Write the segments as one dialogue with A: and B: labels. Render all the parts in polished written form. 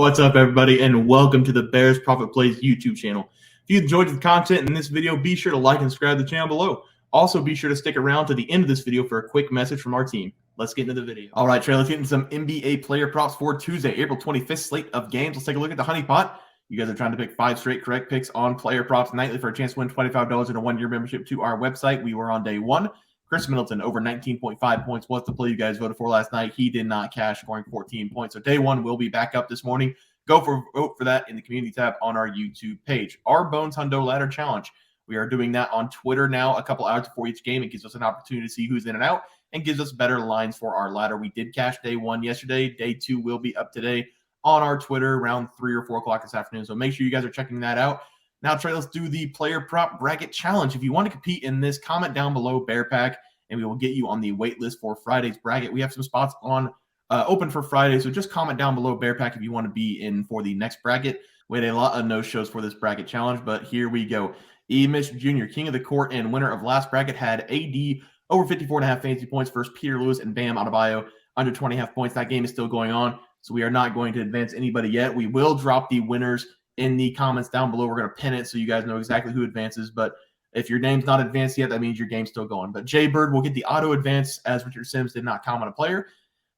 A: What's up, everybody, and welcome to the Bears Profit Plays YouTube channel. If you enjoyed the content in this video, be sure to like and subscribe to the channel below. Also, be sure to stick around to the end of this video for a quick message from our team. Let's get into the video. All right, Trey, let's get into some NBA player props for Tuesday, April 25th slate of games. Let's take a look at the Honeypot. You guys are trying to pick 5 straight correct picks on player props nightly for a chance to win $25 and a 1-year membership to our website. We were on day 1. Chris Middleton over 19.5 points was the play you guys voted for last night. He did not cash, scoring 14 points. So day 1 will be back up this morning. Vote for that in the community tab on our YouTube page. RBone's Hundo Ladder Challenge. We are doing that on Twitter now a couple hours before each game. It gives us an opportunity to see who's in and out and gives us better lines for our ladder. We did cash day 1 yesterday. Day 2 will be up today on our Twitter around 3 or 4 o'clock this afternoon. So make sure you guys are checking that out. Now, Trey, let's do the player prop bracket challenge. If you want to compete in this, comment down below Bear Pack, and we will get you on the wait list for Friday's bracket. We have some spots on open for Friday, so just comment down below Bear Pack if you want to be in for the next bracket. We had a lot of no-shows for this bracket challenge, but here we go. Mitch Jr., king of the court and winner of last bracket, had AD over 54.5 fantasy points versus Peter Lewis and Bam Adebayo under 20.5 points. That game is still going on, so we are not going to advance anybody yet. We will drop the winners in the comments down below. We're going to pin it so you guys know exactly who advances, but if your name's not advanced yet, that means your game's still going. But Jay Bird will get the auto advance as Richard Sims did not comment a player.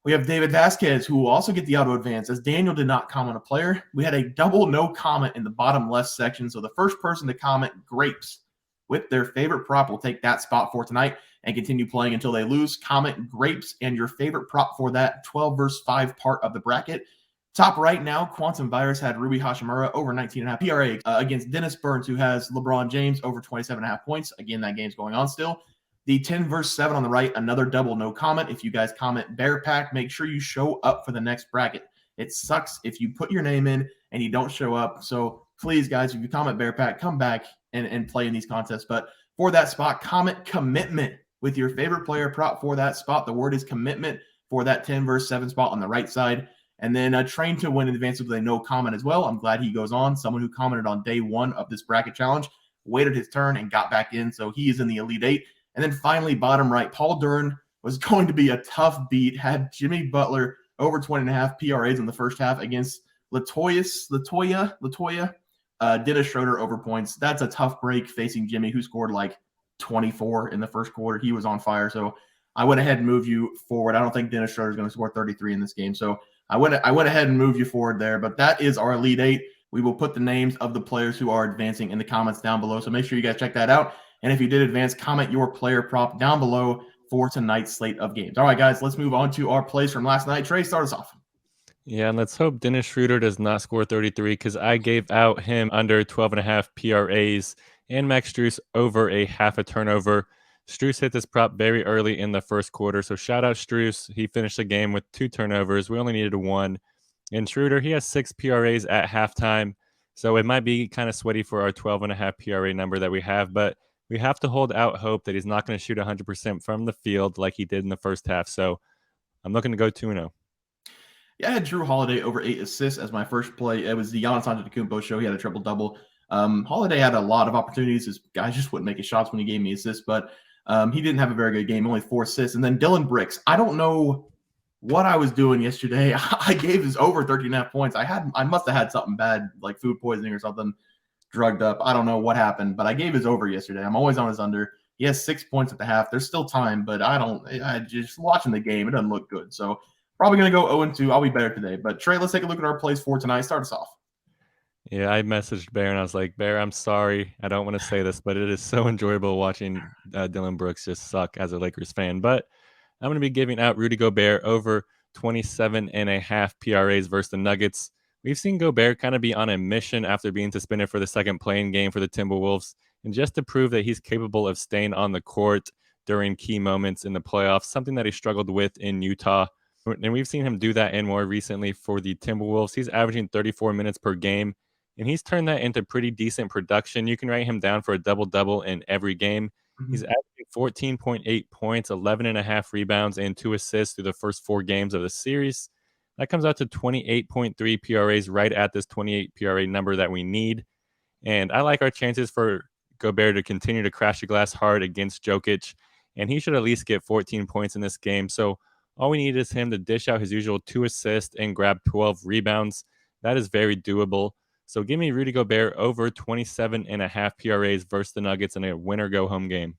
A: We have David Vasquez, who will also get the auto advance as Daniel did not comment a player. We had a double no comment in the bottom left section. So the first person to comment grapes with their favorite prop will take that spot for tonight and continue playing until they lose. Comment grapes and your favorite prop for that 12 versus 5 part of the bracket. Top right now, Quantum Virus had Ruby Hashimura over 19.5 PRA against Dennis Burns, who has LeBron James over 27.5 points. Again, that game's going on still. The 10 versus 7 on the right, another double no comment. If you guys comment Bear Pack, make sure you show up for the next bracket. It sucks if you put your name in and you don't show up. So please, guys, if you comment Bear Pack, come back and play in these contests. But for that spot, comment commitment with your favorite player prop for that spot. The word is commitment for that 10 versus 7 spot on the right side. And then train to win advances with a no comment as well. I'm glad he goes on. Someone who commented on day 1 of this bracket challenge, waited his turn and got back in. So he is in the Elite 8. And then finally, bottom right, Paul Duran was going to be a tough beat. Had Jimmy Butler over 20.5 PRAs in the first half against Latoya. Dennis Schroeder over points. That's a tough break facing Jimmy, who scored like 24 in the first quarter. He was on fire. So I went ahead and moved you forward. I don't think Dennis Schroeder is going to score 33 in this game. So I went ahead and moved you forward there. But that is our Elite 8. We will put the names of the players who are advancing in the comments down below. So make sure you guys check that out. And if you did advance, comment your player prop down below for tonight's slate of games. All right, guys, let's move on to our plays from last night. Trey, start us off.
B: Yeah, and let's hope Dennis Schroeder does not score 33 because I gave out him under 12.5 PRAs and Max Strus over a half a turnover. Strus hit this prop very early in the first quarter, so shout out Strus. He finished the game with 2 turnovers. We only needed 1. And Schroeder, he has 6 PRAs at halftime, so it might be kind of sweaty for our 12.5 PRA number that we have, but we have to hold out hope that he's not going to shoot 100% from the field like he did in the first half. So I'm looking to go 2-0.
A: Yeah, I had Drew Holiday over 8 assists as my first play. It was the Giannis Antetokounmpo show. He had a triple-double. Holiday had a lot of opportunities. His guys just wouldn't make his shots when he gave me assists, but he didn't have a very good game, only 4 assists. And then Dylan Brooks. I don't know what I was doing yesterday. I gave his over 13.5 points. I must have had something bad, like food poisoning or something, drugged up. I don't know what happened, but I gave his over yesterday. I'm always on his under. He has 6 points at the half. There's still time, but I just watching the game, it doesn't look good. So probably going to go 0-2. I'll be better today. But Trey, let's take a look at our plays for tonight. Start us off.
B: Yeah, I messaged Bear and I was like, Bear, I'm sorry. I don't want to say this, but it is so enjoyable watching Dylan Brooks just suck as a Lakers fan. But I'm going to be giving out Rudy Gobert over 27.5 PRAs versus the Nuggets. We've seen Gobert kind of be on a mission after being suspended for the second playing game for the Timberwolves. And just to prove that he's capable of staying on the court during key moments in the playoffs, something that he struggled with in Utah. And we've seen him do that and more recently for the Timberwolves. He's averaging 34 minutes per game, and he's turned that into pretty decent production. You can write him down for a double-double in every game. Mm-hmm. He's averaging 14.8 points, 11.5 rebounds, and 2 assists through the first 4 games of the series. That comes out to 28.3 PRAs, right at this 28 PRA number that we need. And I like our chances for Gobert to continue to crash the glass hard against Jokic, and he should at least get 14 points in this game. So all we need is him to dish out his usual 2 assists and grab 12 rebounds. That is very doable. So give me Rudy Gobert over 27.5 PRAs versus the Nuggets in a winner-go-home game.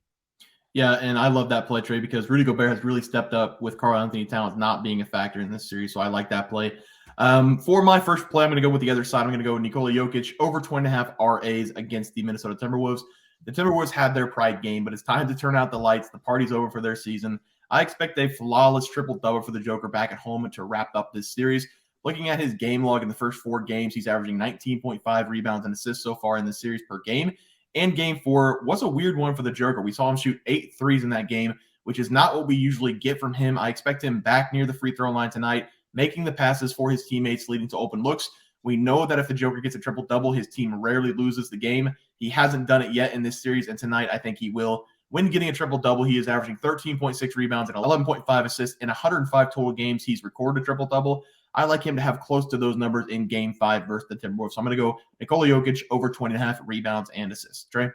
A: Yeah, and I love that play, Trey, because Rudy Gobert has really stepped up with Karl-Anthony Towns not being a factor in this series, so I like that play. For my first play, I'm going to go with the other side. I'm going to go with Nikola Jokic over 20.5 RAs against the Minnesota Timberwolves. The Timberwolves had their pride game, but it's time to turn out the lights. The party's over for their season. I expect a flawless triple-double for the Joker back at home and to wrap up this series. Looking at his game log in the first 4 games, he's averaging 19.5 rebounds and assists so far in this series per game. And game 4 was a weird one for the Joker. We saw him shoot 8 threes in that game, which is not what we usually get from him. I expect him back near the free throw line tonight, making the passes for his teammates, leading to open looks. We know that if the Joker gets a triple-double, his team rarely loses the game. He hasn't done it yet in this series, and tonight I think he will. When getting a triple-double, he is averaging 13.6 rebounds and 11.5 assists in 105 total games he's recorded a triple-double. I like him to have close to those numbers in Game 5 versus the Timberwolves. So I'm going to go Nikola Jokic over 20.5 rebounds and assists. Trey?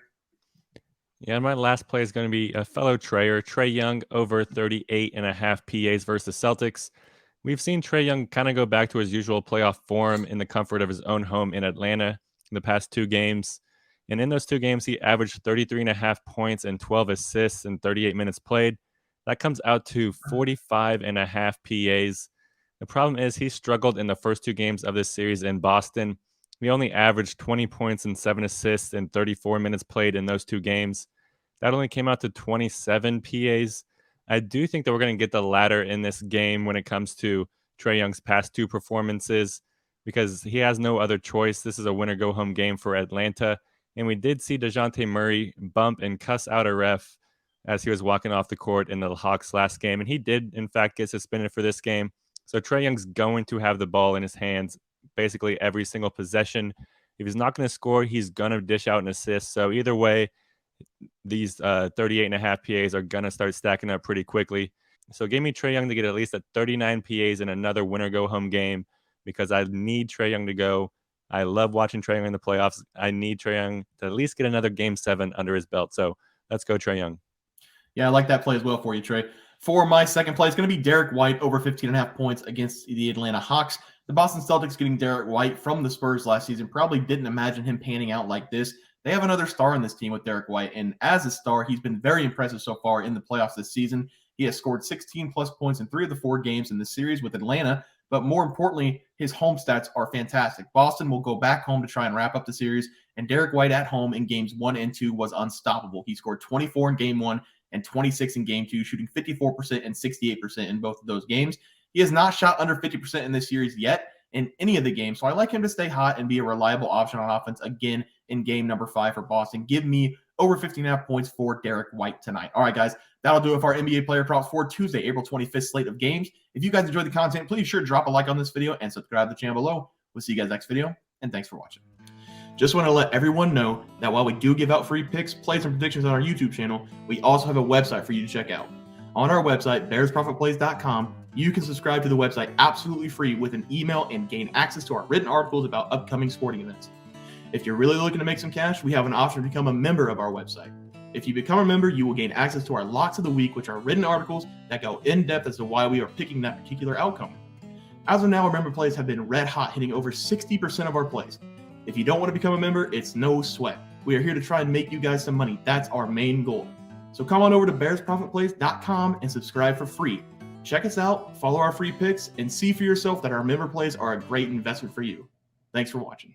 B: Yeah, my last play is going to be a fellow Trayer, Trey Young over 38.5 PAs versus the Celtics. We've seen Trey Young kind of go back to his usual playoff form in the comfort of his own home in Atlanta in the past 2 games. And in those 2 games, he averaged 33.5 points and 12 assists in 38 minutes played. That comes out to 45.5 PAs. The problem is he struggled in the first 2 games of this series in Boston. He only averaged 20 points and 7 assists in 34 minutes played in those 2 games. That only came out to 27 PAs. I do think that we're going to get the latter in this game when it comes to Trey Young's past 2 performances because he has no other choice. This is a winner-go-home game for Atlanta. And we did see DeJounte Murray bump and cuss out a ref as he was walking off the court in the Hawks last game. And he did, in fact, get suspended for this game. So Trey Young's going to have the ball in his hands basically every single possession. If he's not going to score, he's going to dish out an assist. So either way, these 38.5 PAs are going to start stacking up pretty quickly. So give me Trey Young to get at least a 39 PAs in another winner-go-home game because I need Trey Young to go. I love watching Trey Young in the playoffs. I need Trey Young to at least get another Game 7 under his belt. So let's go Trey Young.
A: Yeah, I like that play as well for you, Trey. For my second play, it's going to be Derrick White over 15.5 points against the Atlanta Hawks. The Boston Celtics getting Derrick White from the Spurs last season probably didn't imagine him panning out like this. They have another star in this team with Derrick White, and as a star, he's been very impressive so far in the playoffs this season. He has scored 16-plus points in 3 of the 4 games in the series with Atlanta, but more importantly, his home stats are fantastic. Boston will go back home to try and wrap up the series, and Derrick White at home in games 1 and 2 was unstoppable. He scored 24 in game 1 and 26 in game 2, shooting 54% and 68% in both of those games. He has not shot under 50% in this series yet in any of the games, so I like him to stay hot and be a reliable option on offense again in game number 5 for Boston. Give me over 15.5 points for Derrick White tonight. All right, guys, that'll do it for our NBA player props for Tuesday, April 25th slate of games. If you guys enjoyed the content, please sure to drop a like on this video and subscribe to the channel below. We'll see you guys next video, and thanks for watching. Just want to let everyone know that while we do give out free picks, plays, and predictions on our YouTube channel, we also have a website for you to check out. On our website, bearsprofitplays.com, you can subscribe to the website absolutely free with an email and gain access to our written articles about upcoming sporting events. If you're really looking to make some cash, we have an option to become a member of our website. If you become a member, you will gain access to our locks of the week, which are written articles that go in depth as to why we are picking that particular outcome. As of now, our member plays have been red hot, hitting over 60% of our plays. If you don't want to become a member, it's no sweat. We are here to try and make you guys some money. That's our main goal. So come on over to bearsprofitplays.com and subscribe for free. Check us out, follow our free picks, and see for yourself that our member plays are a great investment for you. Thanks for watching.